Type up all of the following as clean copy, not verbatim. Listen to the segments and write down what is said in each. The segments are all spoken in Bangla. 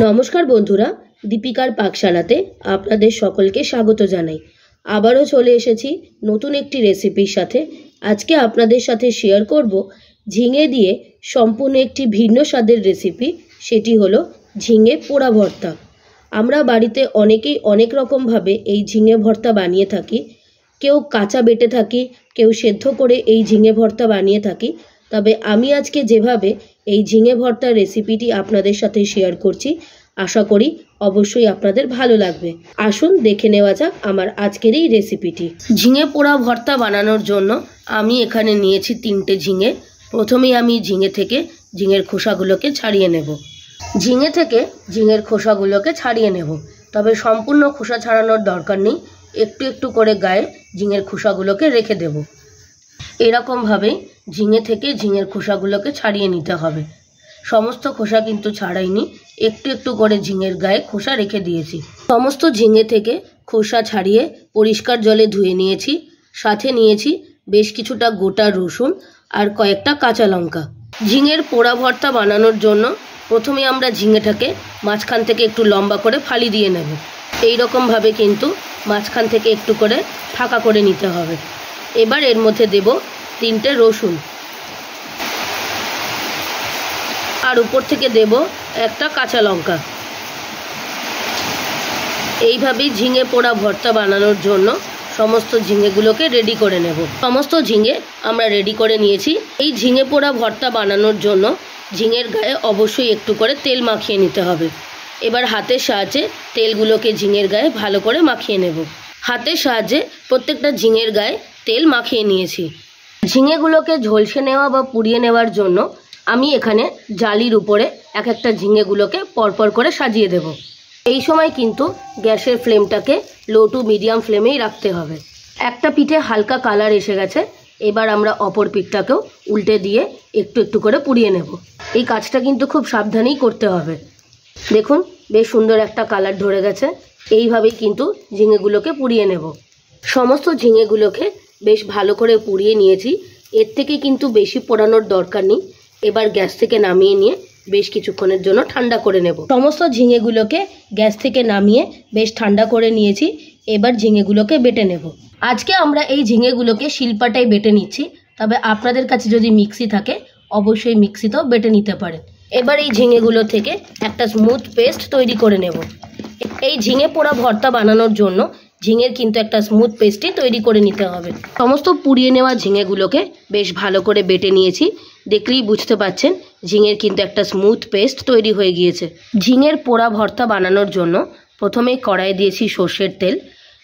নমস্কার বন্ধুরা, দীপিকার পাকশালাতে আপনাদের সকলকে স্বাগত জানাই। আবারও চলে এসেছি নতুন একটি রেসিপির সাথে। আজকে আপনাদের সাথে শেয়ার করব ঝিঙে দিয়ে সম্পূর্ণ একটি ভিন্ন স্বাদের রেসিপি, সেটি হলো ঝিঙে পোড়া ভর্তা। আমরা বাড়িতে অনেকেই অনেক রকমভাবে এই ঝিঙে ভর্তা বানিয়ে থাকি। কেউ কাঁচা বেটে থাকি, কেউ সেদ্ধ করে এই ঝিঙে ভর্তা বানিয়ে থাকি। তবে আমি আজকে যেভাবে এই ঝিঙে ভর্তার রেসিপিটি আপনাদের সাথে শেয়ার করছি, আশা করি অবশ্যই আপনাদের ভালো লাগবে। আসুন দেখে নেওয়া যাক আমার আজকের এই রেসিপিটি। ঝিঙে পোড়া ভর্তা বানানোর জন্য আমি এখানে নিয়েছি 3টে ঝিঙে। প্রথমেই আমি ঝিঙে থেকে ঝিঙের খোসাগুলোকে ছাড়িয়ে নেব। ঝিঙে থেকে ঝিঙের খোসাগুলোকে ছাড়িয়ে নেব, তবে সম্পূর্ণ খোসা ছাড়ানোর দরকার নেই। একটু একটু করে গায়ে ঝিঙের খোসাগুলোকে রেখে দেব। এরকমভাবেই ঝিঙে থেকে ঝিঙের খোসাগুলোকে ছাড়িয়ে নিতে হবে। সমস্ত খোসা কিন্তু ছাড়াইনি, একটু একটু করে ঝিঙের গায়ে খোসা রেখে দিয়েছি। সমস্ত ঝিঙে থেকে খোসা ছাড়িয়ে পরিষ্কার জলে ধুয়ে নিয়েছি। সাথে নিয়েছি বেশ কিছুটা গোটা রসুন আর কয়েকটা কাঁচা লঙ্কা। ঝিঙের পোড়া ভর্তা বানানোর জন্য প্রথমে আমরা ঝিঙেটাকে মাঝখান থেকে একটু লম্বা করে ফালি দিয়ে নেব। এই রকমভাবে কিন্তু মাঝখান থেকে একটু করে ফাঁকা করে নিতে হবে। এবার এর মধ্যে দেব 3টে রসুন, আর উপর থেকে দেব একটা কাঁচা লঙ্কা। এইভাবেই ঝিঙে পোড়া ভর্তা বানানোর জন্য সমস্ত ঝিঙেগুলোকে রেডি করে নেব। সমস্ত ঝিঙে আমরা রেডি করে নিয়েছি। এই ঝিঙে পোড়া ভর্তা বানানোর জন্য ঝিঙের গায়ে অবশ্যই একটু করে তেল মাখিয়ে নিতে হবে। এবার হাতের সাহায্যে তেলগুলোকে ঝিঙের গায়ে ভালো করে মাখিয়ে নেব। হাতের সাহায্যে প্রত্যেকটা ঝিঙের গায়ে তেল মাখিয়ে নিয়েছি। ঝিঙেগুলোকে ঝলসে নেওয়া বা পুড়িয়ে নেওয়ার জন্য আমি এখানে জালির উপরে এক একটা ঝিঙেগুলোকে পরপর করে সাজিয়ে দেব। এই সময় কিন্তু গ্যাসের ফ্লেমটাকে লো টু মিডিয়াম ফ্লেমেই রাখতে হবে। একটা পিঠে হালকা কালার এসে গেছে, এবার আমরা অপর পিঠটাকেও উল্টে দিয়ে একটু একটু করে পুড়িয়ে নেব। এই কাজটা কিন্তু খুব সাবধানেই করতে হবে। দেখুন বেশ সুন্দর একটা কালার ধরে গেছে। এইভাবেই কিন্তু ঝিঙেগুলোকে পুড়িয়ে নেব। সমস্ত ঝিঙেগুলোকে বেশ ভালো করে পুড়িয়ে নিয়েছি। এর থেকে কিন্তু বেশি পোড়ানোর দরকার নেই। এবার গ্যাস থেকে নামিয়ে নিয়ে বেশ কিছুক্ষণের জন্য ঠান্ডা করে নেব। সমস্ত ঝিঙেগুলোকে গ্যাস থেকে নামিয়ে বেশ ঠান্ডা করে নিয়েছি। এবার ঝিঙেগুলোকে বেটে নেব। আজকে আমরা এই ঝিঙেগুলোকে শিলপাটায় বেটে নিচ্ছি, তবে আপনাদের কাছে যদি মিক্সি থাকে অবশ্যই মিক্সিতেও বেটে নিতে পারেন। এবার এই ঝিঙেগুলো থেকে একটা স্মুথ পেস্ট তৈরি করে নেব। এই ঝিঙে পোড়া ভর্তা বানানোর জন্য ঝিঙের কিন্তু একটা স্মুথ পেস্টই তৈরি করে নিতে হবে। সমস্ত পুড়িয়ে নেওয়া ঝিঙেগুলোকে বেশ ভালো করে বেটে নিয়েছি। দেখলেই বুঝতে পাচ্ছেন ঝিঙের কিন্তু একটা স্মুথ পেস্ট তৈরি হয়ে গিয়েছে। ঝিঙের পোড়া ভর্তা বানানোর জন্য প্রথমেই কড়াই দিয়েছি সর্ষের তেল।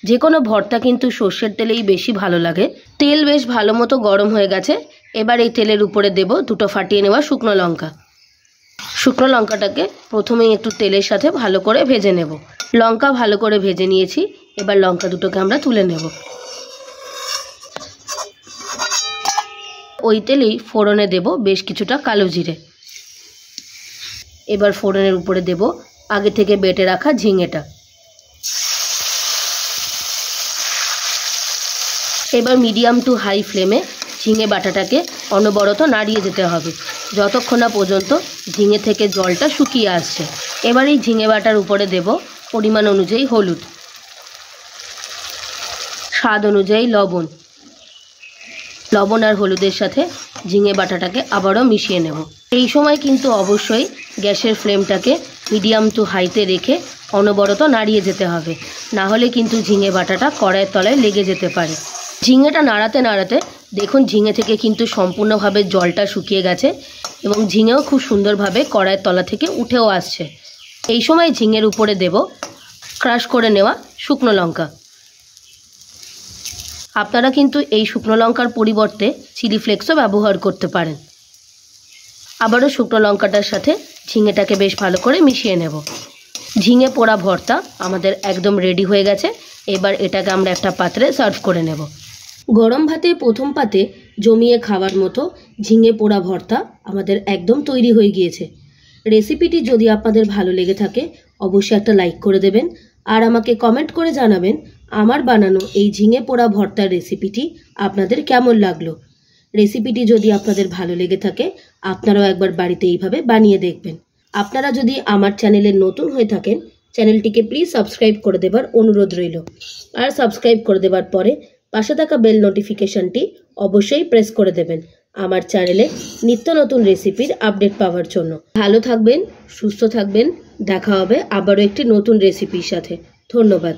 যে কোনো ভর্তা কিন্তু সর্ষের তেলেই বেশি ভালো লাগে। তেল বেশ ভালো মতো গরম হয়ে গেছে। এবার এই তেলের উপরে দেব 2টো ফাটিয়ে নেওয়া শুকনো লঙ্কা। শুকনো লঙ্কাটাকে প্রথমেই একটু তেলের সাথে ভালো করে ভেজে নেব। লঙ্কা ভালো করে ভেজে নিয়েছি। এবার লঙ্কা দুটোকে আমরা তুলে নেব। ওই তেলেই ফোড়নে দেব বেশ কিছুটা কালো জিরে। এবার ফোড়নের উপরে দেব আগে থেকে বেটে রাখা ঝিঙেটা। এবার মিডিয়াম টু হাই ফ্লেমে ঝিঙে বাটাটাকে অনবরত নাড়িয়ে যেতে হবে যতক্ষণ না পর্যন্ত ঝিঙে থেকে জলটা শুকিয়ে আসছে। এবার এই ঝিঙে বাটার উপরে দেব পরিমাণ অনুযায়ী হলুদ, স্বাদ অনুযায়ী লবণ। লবণ আর হলুদের সাথে ঝিঙে বাটাটাকে আবারও মিশিয়ে নেব। এই সময় কিন্তু অবশ্যই গ্যাসের ফ্লেমটাকে মিডিয়াম টু হাইতে রেখে অনবরত নাড়িয়ে যেতে হবে, না হলে কিন্তু ঝিঙে বাটাটা কড়াইয়ের তলায় লেগে যেতে পারে। ঝিঙেটা নাড়াতে নাড়াতে দেখুন ঝিঙে থেকে কিন্তু সম্পূর্ণভাবে জলটা শুকিয়ে গেছে এবং ঝিঙেও খুব সুন্দরভাবে কড়াইয়ের তলা থেকে উঠেও আসছে। এই সময় ঝিঙের উপরে দেব ক্রাশ করে নেওয়া শুকনো লঙ্কা। আপনারা কিন্তু এই শুকনো লঙ্কার পরিবর্তে চিলি ফ্লেক্সও ব্যবহার করতে পারেন। আবারও শুকনো লঙ্কাটার সাথে ঝিঙেটাকে বেশ ভালো করে মিশিয়ে নেব। ঝিঙে পোড়া ভর্তা আমাদের একদম রেডি হয়ে গেছে। এবার এটাকে আমরা একটা পাত্রে সার্ভ করে নেব। গরম ভাতে প্রথম পাতে জমিয়ে খাওয়ার মতো ঝিঙে পোড়া ভর্তা আমাদের একদম তৈরি হয়ে গিয়েছে। রেসিপিটি যদি আপনাদের ভালো লেগে থাকে অবশ্যই একটা লাইক করে দেবেন, আর আমাকে কমেন্ট করে জানাবেন আমার বানানো এই ঝিঙে পোড়া ভর্তার রেসিপিটি আপনাদের কেমন লাগলো। রেসিপিটি যদি আপনাদের ভালো লেগে থাকে আপনারাও একবার বাড়িতে এইভাবে বানিয়ে দেখবেন। আপনারা যদি আমার চ্যানেলে নতুন হয়ে থাকেন, চ্যানেলটিকে প্লিজ সাবস্ক্রাইব করে দেবার অনুরোধ রইল। আর সাবস্ক্রাইব করে দেবার পরে পাশে থাকা বেল নোটিফিকেশনটি অবশ্যই প্রেস করে দেবেন আমার চ্যানেলে নিত্য নতুন রেসিপির আপডেট পাওয়ার জন্য। ভালো থাকবেন, সুস্থ থাকবেন। দেখা হবে আবারও একটি নতুন রেসিপির সাথে। ধন্যবাদ।